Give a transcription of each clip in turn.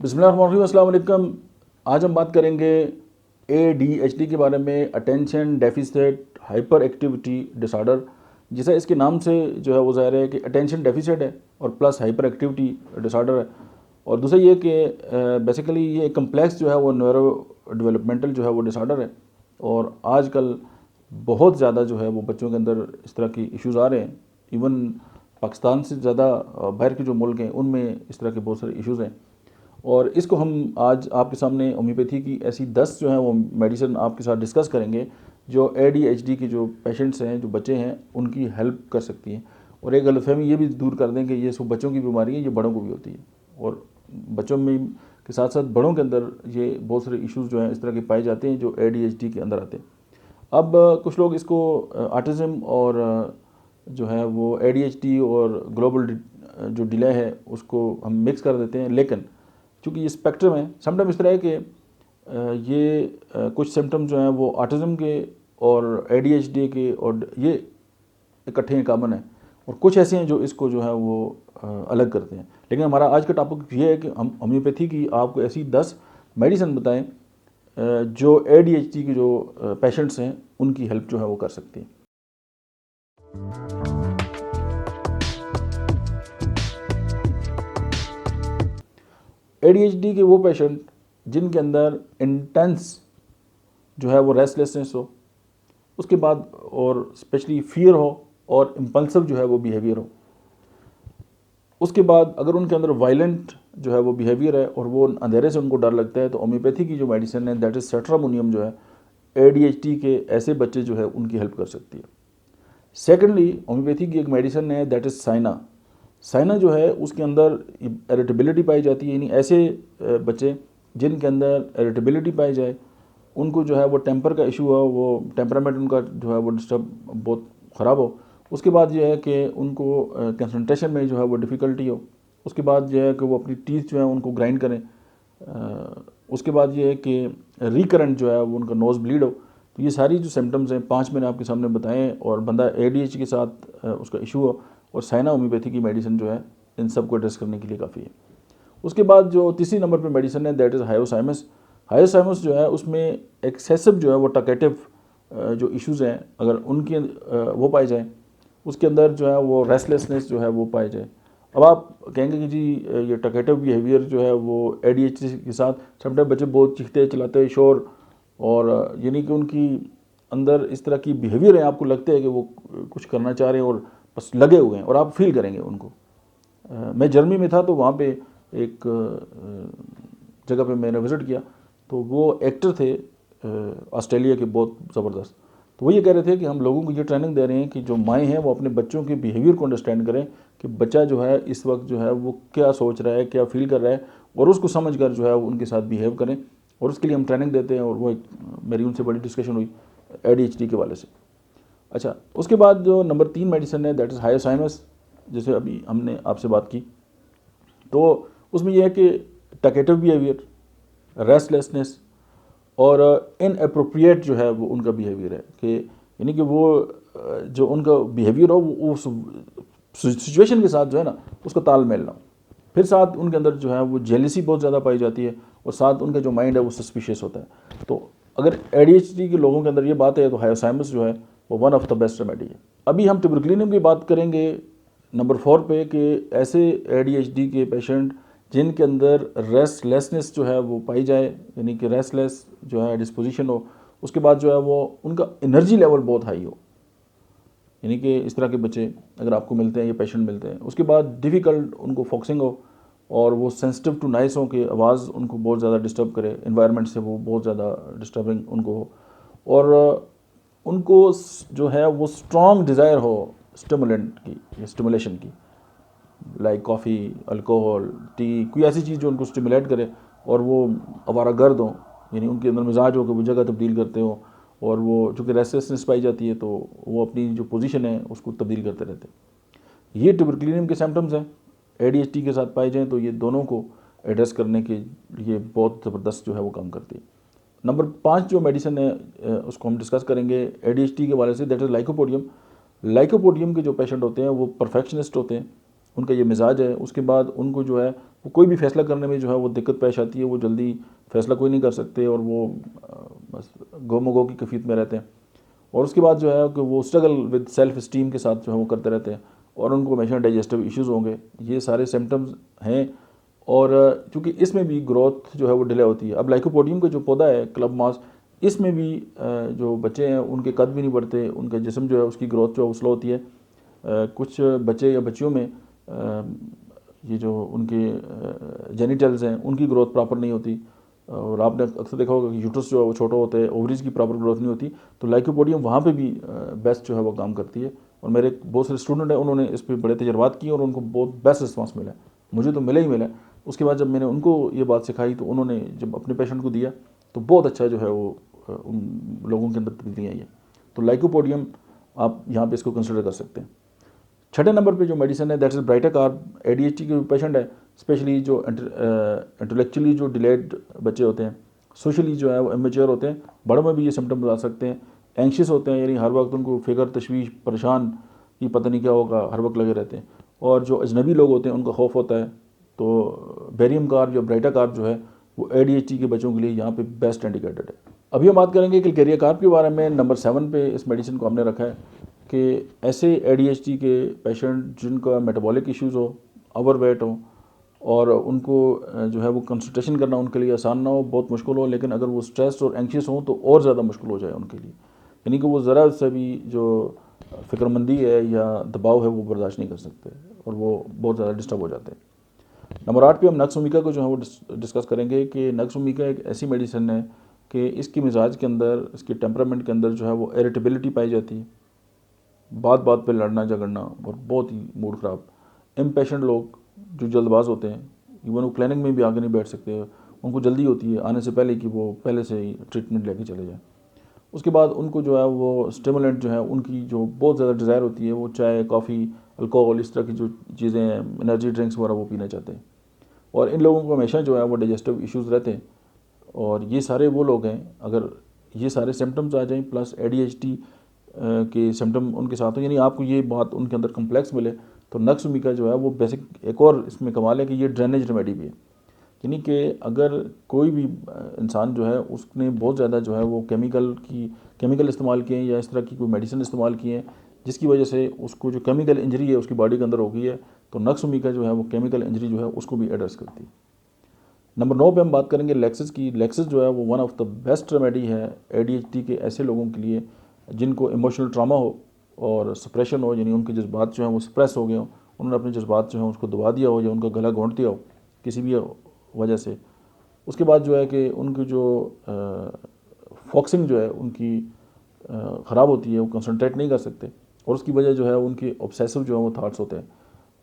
बिस्मिल्लाहिर्रहमानिर्रहीम, अस्सलाम वालेकुम। आज हम बात करेंगे ADHD के बारे में, attention deficit hyper activity disorder. जिसे इसके नाम से जो है वो ज़ाहिर है कि अटेंशन डेफिसिट है और प्लस हाइपर एक्टिविटी डिसऑर्डर है। और दूसरा ये कि बेसिकली ये कम्प्लेक्स जो है वो न्यूरो डेवलपमेंटल जो है वो डिसऑर्डर है। और आजकल बहुत ज़्यादा जो है वो बच्चों के अंदर इस तरह की इश्यूज़ आ रहे हैं। इवन पाकिस्तान से ज़्यादा बाहर के जो मुल्क हैं उनमें इस तरह के बहुत सारे इश्यूज़ हैं। और इसको हम आज आपके सामने होम्योपैथी की ऐसी 10 जो है वो मेडिसिन आपके साथ डिस्कस करेंगे जो ADHD के जो पेशेंट्स हैं, जो बच्चे हैं, उनकी हेल्प कर सकती हैं। और एक गलतफहमी ये भी दूर कर दें कि ये सिर्फ बच्चों की बीमारी है, ये बड़ों को भी होती है। और बच्चों में के साथ साथ बड़ों के अंदर ये बहुत सारे इश्यूज़ जो हैं इस तरह के पाए जाते हैं जो ADHD के अंदर आते हैं। अब कुछ लोग इसको ऑटिज़म और जो है वो ADHD और ग्लोबल जो डिले है उसको हम मिक्स कर देते हैं। लेकिन चूँकि ये स्पेक्ट्रम है, सिम्पटम इस तरह है कि कुछ सिम्पटम जो हैं वो ऑटिज़म के और ADHD के और ये इकट्ठे हैं, कॉमन है। और कुछ ऐसे हैं जो इसको जो है वो अलग करते हैं। लेकिन हमारा आज का टॉपिक ये है कि हम होम्योपैथी की आपको ऐसी 10 मेडिसिन बताएं जो ADHD के जो पेशेंट्स हैं उनकी हेल्प जो है वो कर सकती हैं। ADHD के वो पेशेंट जिनके अंदर इंटेंस जो है वो रेस्टलेसनेस हो, उसके बाद और स्पेशली फियर हो और इम्पल्सिव जो है वो बिहेवियर हो। उसके बाद अगर उनके अंदर वायलेंट जो है वो बिहेवियर है और वो अंधेरे से उनको डर लगता है, तो होम्योपैथी की जो मेडिसिन है दैट इज़ सेट्रामोनियम जो है ADHD के ऐसे बच्चे जो है उनकी हेल्प कर सकती है। सेकेंडली होम्योपैथी की एक मेडिसिन है दैट इज़ साइना। साइना जो है उसके अंदर इरिटेबिलिटी पाई जाती है, यानी ऐसे बच्चे जिनके अंदर इरिटेबिलिटी पाई जाए, उनको जो है वो टेम्पर का इशू हो, वो टेम्परामेंट उनका जो है वो डिस्टर्ब बहुत ख़राब हो। उसके बाद ये है कि उनको कंसंट्रेशन में जो है वो डिफ़िकल्टी हो। उसके बाद ये है कि वो अपनी टीथ जो है उनको ग्राइंड करें। उसके बाद ये है कि रिकरेंट जो है वो उनका नोज़ ब्लीड हो। तो ये सारी जो सिम्टम्स हैं 5 मैंने आपके सामने बताएं और बंदा ADHD के साथ उसका इशू हो, और साइना होम्योपैथी की मेडिसिन जो है इन सब को एड्रेस करने के लिए काफ़ी है। उसके बाद जो तीसरी नंबर पे मेडिसिन है दैट इज़ हायोसाइमस। हायोसाइमस जो है उसमें एक्सेसिव जो है वो टकेटिव जो इश्यूज़ हैं अगर उनके वो पाए जाएँ, उसके अंदर जो है वो रेस्टलेसनेस जो है वो पाए जाए। अब आप कहेंगे कि जी ये टकेटिव बिहेवियर जो है वो ADHD के साथ समटाइम बच्चे बहुत चीखते चिल्लाते हैं, शोर, और यानी कि उनकी अंदर इस तरह की बिहेवियर है, आपको लगता है कि वो कुछ करना चाह रहे हैं और बस लगे हुए हैं, और आप फील करेंगे उनको। मैं जर्मनी में था तो वहाँ पे एक जगह पे मैंने विज़िट किया, तो वो एक्टर थे ऑस्ट्रेलिया के, बहुत ज़बरदस्त। तो वो ये कह रहे थे कि हम लोगों को ये ट्रेनिंग दे रहे हैं कि जो माएँ हैं वो अपने बच्चों के बिहेवियर को अंडरस्टैंड करें कि बच्चा जो है इस वक्त जो है वो क्या सोच रहा है, क्या फील कर रहा है, और उसको समझ कर जो है उनके साथ बिहेव करें। और उसके लिए हम ट्रेनिंग देते हैं। और वो मेरी उनसे बड़ी डिस्कशन हुई ADHD के वाले से। अच्छा, उसके बाद जो नंबर 3 मेडिसिन है दैट इज़ हायोसाइमस, जैसे अभी हमने आपसे बात की। तो उसमें यह है कि टकेटिव बिहेवियर, रेस्टलेसनेस और इनअप्रोप्रिएट जो है वो उनका बिहेवियर है कि यानी कि वो जो उनका बिहेवियर हो वो उस सिचुएशन के साथ जो है ना उसका तालमेल ना हो। फिर साथ उनके अंदर जो है वो जेलिसी बहुत ज़्यादा पाई जाती है, और साथ उनका जो माइंड है वो सस्पिशियस होता है। तो अगर ADHD के लोगों के अंदर ये बात है तो हायोसाइमस जो है वो one of the best remedy है। अभी हम ट्यूबरक्लिनियम की बात करेंगे नंबर 4 पे कि ऐसे ADHD के पेशेंट जिनके अंदर रेस्टलेसनेस जो है वो पाई जाए, यानी कि रेस्टलेस जो है डिस्पोजिशन हो। उसके बाद जो है वो उनका एनर्जी लेवल बहुत हाई हो, यानी कि इस तरह के बच्चे अगर आपको मिलते हैं, ये पेशेंट मिलते हैं। उसके बाद डिफ़िकल्ट उनको फोकसिंग हो, और वो सेंसिटिव टू नॉइस हो कि आवाज़ उनको बहुत ज़्यादा डिस्टर्ब करे, इन्वायरमेंट से वो बहुत ज़्यादा डिस्टर्बिंग उनको हो, और उनको जो है वो स्ट्रॉन्ग डिज़ायर हो स्टिमुलेंट की, स्टिमुलेशन की, लाइक कॉफ़ी, अल्कोहल, टी, कोई ऐसी चीज़ जो उनको स्टिमुलेट करे, और वो आवारागर्द हों, यानी उनके अंदर मिजाज हो कि वो जगह तब्दील करते हो, और वो चूँकि रेस्टलेसनेस पाई जाती है तो वो अपनी जो पोजीशन है उसको तब्दील करते रहते हैं। ये ट्यूबरक्लिनियम के सिम्टम्स हैं। ADHD के साथ पाए जाएँ तो ये दोनों को एड्रेस करने के लिए बहुत ज़बरदस्त जो है वो काम करती है। नंबर 5 जो मेडिसिन है उसको हम डिस्कस करेंगे ADHD के वाले से, दैट इज़ लाइकोपोडियम। लाइकोपोडियम के जो पेशेंट होते हैं वो परफेक्शनिस्ट होते हैं, उनका ये मिजाज है। उसके बाद उनको जो है वो कोई भी फैसला करने में जो है वो दिक्कत पेश आती है, वो जल्दी फैसला कोई नहीं कर सकते और वो बस गोमगो की कफीत में रहते हैं। और उसके बाद जो है कि वो स्ट्रगल विद सेल्फ स्टीम के साथ जो है वो करते रहते हैं और उनको हमेशा डाइजेस्टिव इश्यूज़ होंगे। ये सारे सिम्टम्स हैं और चूँकि इसमें भी ग्रोथ जो है वो डिले होती है। अब लाइकोपोडियम का जो पौधा है क्लब मास, इसमें भी जो बच्चे हैं उनके कद भी नहीं बढ़ते, उनका जिस्म जो है उसकी ग्रोथ जो है वो स्लो होती है। कुछ बच्चे या बच्चियों में ये जो उनके जेनिटल्स हैं उनकी ग्रोथ प्रॉपर नहीं होती और आपने अक्सर देखा होगा कि यूट्रस जो है वो छोटा होता है, ओवरीज की प्रॉपर ग्रोथ नहीं होती। तो लाइकोपोडियम वहाँ पे भी बेस्ट जो है वो काम करती है और मेरे बहुत सारे स्टूडेंट हैं उन्होंने इस पर बड़े तजर्बात किए और उनको बहुत बेस्ट रिस्पांस मिला। मुझे तो मिला ही मिला। उसके बाद जब मैंने उनको ये बात सिखाई तो उन्होंने जब अपने पेशेंट को दिया तो बहुत अच्छा जो है वो उन लोगों के अंदर तब्दीली आई है। तो लाइकोपोडियम आप यहाँ पे इसको कंसिडर कर सकते हैं। छठे नंबर पे जो मेडिसिन है that is baryta carb. ADHD के पेशेंट है, स्पेशली जो इंटेलेक्चुअली जो डिलेड बच्चे होते हैं, सोशली जो है वो इमेच्योर होते हैं, बड़ों में भी ये सिम्टम्स आ सकते हैं। एंशियस होते हैं, यानी हर वक्त उनको फिक्र, तशवीश, परेशान, ये पता नहीं क्या होगा, हर वक्त लगे रहते हैं। और जो अजनबी लोग होते हैं उनका खौफ होता है। तो बेरियम कार्ब या ब्राइटा कार्ब जो है वो एडीएचडी के बच्चों के लिए यहाँ पे बेस्ट इंडिकेटेड है। अभी हम बात करेंगे क्लकेरिया कार्ब के बारे में। नंबर 7 पे इस मेडिसिन को हमने रखा है कि ऐसे एडीएचडी के पेशेंट जिनका मेटाबॉलिक इश्यूज़ हो, ओवरवेट हो और उनको जो है वो कंसल्टेशन करना उनके लिए आसान ना हो, बहुत मुश्किल हो, लेकिन अगर वो स्ट्रेस और एंक्शियस हो तो और ज़्यादा मुश्किल हो जाए उनके लिए, यानी कि वो ज़रा सा भी जो फ़िक्रमंदी है या दबाव है वो बर्दाश्त नहीं कर सकते और वो बहुत ज़्यादा डिस्टर्ब हो जाते हैं। नंबर 8 पे हम नक्स ओमिका को जो है वो डिस्कस करेंगे कि नक्स ओमिका एक ऐसी मेडिसिन है कि इसकी मिजाज के अंदर, इसके टेम्परामेंट के अंदर जो है वो इरिटेबिलिटी पाई जाती है, बात बात पे लड़ना झगड़ना और बहुत ही मूड ख़राब। इम्पेशेंट लोग जो जल्दबाज होते हैं, इवन वो क्लिनिक में भी आगे नहीं बैठ सकते, उनको जल्दी होती है आने से पहले कि वो पहले से ही ट्रीटमेंट लेके चले जाएँ। उसके बाद उनको जो है वो स्टिमुलेंट जो है उनकी जो बहुत ज़्यादा डिज़ायर होती है, वो चाय, कॉफ़ी, अल्कोहल, इस तरह की जो चीज़ें हैं, एनर्जी ड्रिंक्स वगैरह वो पीना चाहते हैं। और इन लोगों को हमेशा जो है वो डाइजेस्टिव इश्यूज़ रहते हैं और ये सारे वो लोग हैं, अगर ये सारे सिम्टम्स आ जाएँ प्लस एडीएचडी के सिम्टम उनके साथ हो, यानी आपको ये बात उनके अंदर कम्प्लेक्स मिले, तो नक्स ओमिका जो है वो बेसिक एक और इसमें कमाल है कि ये ड्रेनेज रेमेडी भी है। यानी कि अगर कोई भी इंसान जो है उसने बहुत ज़्यादा जो है वो केमिकल इस्तेमाल किए हैं या इस तरह की कोई मेडिसिन इस्तेमाल किए हैं जिसकी वजह से उसको जो केमिकल इंजरी है उसकी बॉडी के अंदर हो गई है, तो नक्स ओमिका जो है वो केमिकल इंजरी जो है उसको भी एड्रेस करती है। नंबर 9 पे हम बात करेंगे लेक्सिस की। लेक्सिस जो है वो one of the best remedy है एडीएचडी के ऐसे लोगों के लिए जिनको इमोशनल ट्रामा हो और सप्रेशन हो, यानी उनके जज्बात जो हैं वो सप्रेस हो गए हो, उन्होंने अपने जज्बात जो हैं उसको दबा दिया हो या उनका गला घोंट दिया हो किसी भी वजह से। उसके बाद जो है कि उनकी जो फोकसिंग जो है उनकी ख़राब होती है, वो कंसंट्रेट नहीं कर सकते और उसकी वजह जो है उनके ऑब्सेसिव जो है वो थाट्स होते हैं।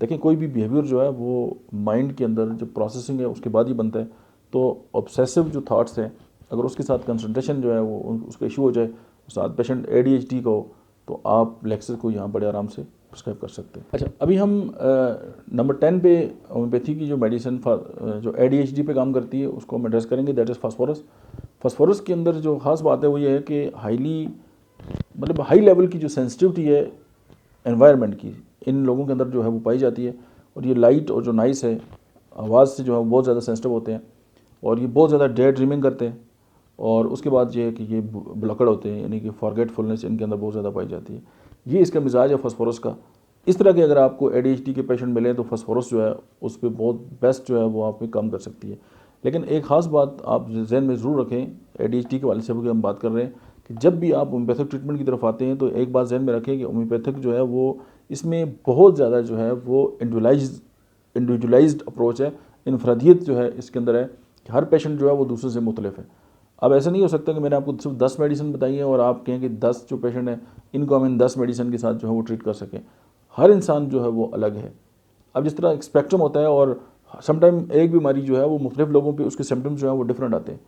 देखिए कोई भी बिहेवियर जो है वो माइंड के अंदर जो प्रोसेसिंग है उसके बाद ही बनता है, तो ऑब्सेसिव जो थाट्स हैं अगर उसके साथ कंसंट्रेशन जो है वो उसका इशू हो जाए, साथ पेशेंट एडीएचडी का हो, तो आप लेक्सिस को यहाँ बड़े आराम से प्रिस्क्राइब कर सकते हैं। अच्छा, अभी हम नंबर 10 पे होम्योपैथी की जो मेडिसिन जो एडीएचडी पे काम करती है उसको हम एड्रेस करेंगे, दैट इज़ फास्फोरस। फास्फोरस के अंदर जो ख़ास बात है वो ये है कि हाई लेवल की जो सेंसिटिविटी है एनवायरनमेंट की इन लोगों के अंदर जो है वो पाई जाती है और ये लाइट और जो नॉइस है, आवाज़ से जो है बहुत ज़्यादा सेंसिटिव होते हैं और ये बहुत ज़्यादा डे ड्रीमिंग करते हैं और उसके बाद ये है कि ये ब्लॉकड होते हैं, यानी कि फॉरगेटफुलनेस इनके अंदर बहुत ज़्यादा पाई जाती है। ये इसका मिजाज है फास्फोरस का। इस तरह के अगर आपको एडीएचडी के पेशेंट मिले तो फास्फोरस जो है उस पर बहुत बेस्ट जो है वो आप पे काम कर सकती है। लेकिन एक ख़ास बात आप जहन में ज़रूर रखें एडीएचडी के वाले से हम बात कर रहे हैं कि जब भी आप होम्योपैथिक ट्रीटमेंट की तरफ आते हैं तो एक बात जहन में रखें कि होम्योपैथिक जो है वो इसमें बहुत ज़्यादा जो है वो इंडिविजुअलाइज्ड अप्रोच है, इनफरादियत जो है इसके अंदर है कि हर पेशेंट जो है वो दूसरे से मुख्तलिफ है। अब ऐसा नहीं हो सकता कि मैंने आपको सिर्फ 10 मेडिसिन बताई है और आप कहें कि 10 जो पेशेंट हैं इनको हम इन 10 मेडिसिन के साथ जो है वो ट्रीट कर सकें। हर इंसान जो है वो अलग है। अब जिस तरह एक स्पेक्ट्रम होता है और समटाइम एक बीमारी जो है वो मुख्तलिफ लोगों पे उसके सिम्टम्स जो है वो डिफरेंट आते हैं।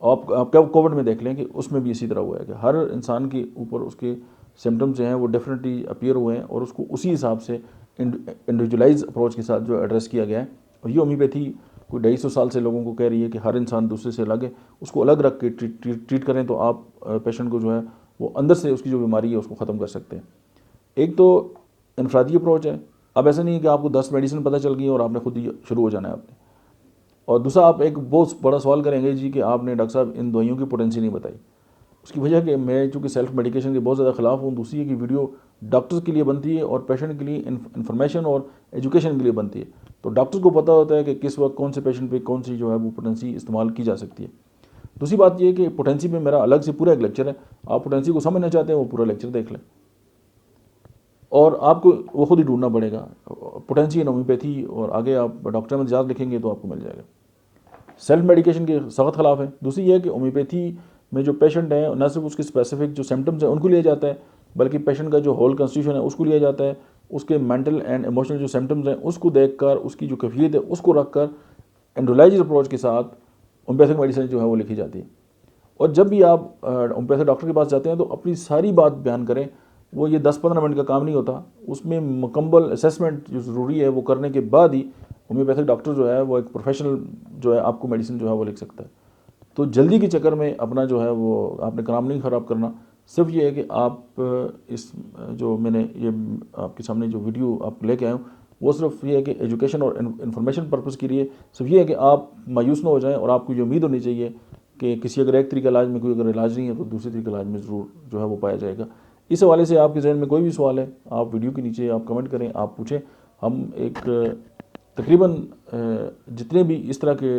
आप क्या कोविड में देख लें कि उसमें भी इसी तरह हुआ है कि हर इंसान के ऊपर उसके सिम्टम्स जो हैं वो डिफरेंटली अपीयर हुए हैं और उसको उसी हिसाब से इंडिविजुअलाइज अप्रोच के साथ जो एड्रेस किया गया है। और ये होम्योपैथी कोई 250 साल से लोगों को कह रही है कि हर इंसान दूसरे से अलग है, उसको अलग रख के ट्रीट करें तो आप पेशेंट को जो है वो अंदर से उसकी जो बीमारी है उसको ख़त्म कर सकते हैं। एक तो इनफरादी अप्रोच है अब ऐसा नहीं है कि आपको 10 मेडिसिन पता चल गई और आपने खुद ही शुरू हो जाना है आपने। और दूसरा, आप एक बहुत बड़ा सवाल करेंगे जी कि आपने डॉक्टर साहब इन दवाइयों की पोटेंसी नहीं बताई। उसकी वजह कि मैं चूँकि सेल्फ मेडिकेशन के बहुत ज़्यादा ख़िलाफ़ हूँ। दूसरी है कि वीडियो डॉक्टर्स के लिए बनती है और पेशेंट के लिए इन्फॉर्मेशन और एजुकेशन के लिए बनती है। तो डॉक्टर्स को पता होता है कि किस वक्त कौन से पेशेंट पे कौन सी जो है वो पोटेंसी इस्तेमाल की जा सकती है। दूसरी बात ये है कि पोटेंसी में मेरा अलग से पूरा एक लेक्चर है। आप पोटेंसी को समझना चाहते हैं वो पूरा लेक्चर देख लें और आपको वो खुद ही ढूंढना पड़ेगा। पोटेंसी इन होम्योपैथी और आगे आप डॉक्टर में ज़्यादा लिखेंगे तो आपको मिल जाएगा। सेल्फ मेडिकेशन के सख्त खिलाफ है। दूसरी ये है कि होम्योपैथी में जो पेशेंट है न सिर्फ उसके स्पेसिफिक जो सिम्टम्स हैं उनको लिया जाता है, बल्कि पेशेंट का जो होल कंस्टिट्यूशन है उसको लिया जाता है, उसके मेंटल एंड इमोशनल जो सिम्टम्स हैं उसको देखकर, उसकी जो कैफियत है उसको रखकर एंडोलॉजिकल अप्रोच के साथ होम्योपैथिक मेडिसिन जो है वो लिखी जाती है। और जब भी आप होम्योपैथिक डॉक्टर के पास जाते हैं तो अपनी सारी बात बयान करें। वो ये 10-15 मिनट का काम नहीं होता, उसमें मुकम्मल असेसमेंट जो ज़रूरी है वो करने के बाद ही होम्योपैथिक डॉक्टर जो है वो एक प्रोफेशनल जो है आपको मेडिसिन जो है वो लिख सकता है। तो जल्दी के चक्कर में अपना जो है वो आपने काम नहीं ख़राब करना। सिर्फ ये है कि आप इस जो मैंने ये आपके सामने जो वीडियो आप लेके आए हूँ वो सिर्फ ये है कि एजुकेशन और इन्फॉर्मेशन पर्पज़ के लिए। सिर्फ ये है कि आप मायूस ना हो जाएं और आपको ये उम्मीद होनी चाहिए कि किसी अगर एक तरीका इलाज में कोई अगर इलाज नहीं है तो दूसरे तरीके इलाज में ज़रूर जो है वो पाया जाएगा। इस हवाले से आपके जहन में कोई भी सवाल है, आप वीडियो के नीचे आप कमेंट करें, आप पूछें। हम एक तकरीबन जितने भी इस तरह के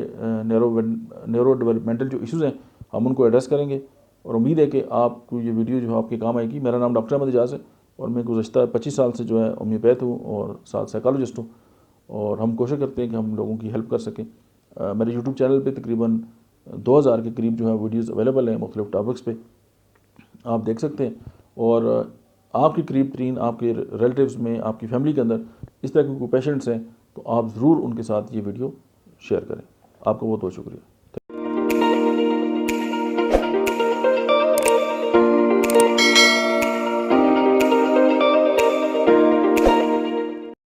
न्यूरो डेवलपमेंटल जो इश्यूज़ हैं हम उनको एड्रेस करेंगे और उम्मीद है कि आपको ये वीडियो जो है आपके काम आएगी। मेरा नाम डॉक्टर अहमद एजाज़ है और मैं गुज़श्ता 25 साल से जो है होम्योपैथ हूँ और साथ साइकोलॉजिस्ट हूँ और हम कोशिश करते हैं कि हम लोगों की हेल्प कर सकें। मेरे यूट्यूब चैनल पे तकरीबन 2000 के करीब जो है वीडियोज़ अवेलेबल हैं मुख्तलिफ टॉपिक्स पे, आप देख सकते हैं। और आपके करीब तरीन आपके रिलेटिव्स में, आपकी फैमिली के अंदर इस तरह के कोई पेशेंट्स हैं तो आप ज़रूर उनके साथ ये वीडियो शेयर करें। आपका बहुत बहुत शुक्रिया।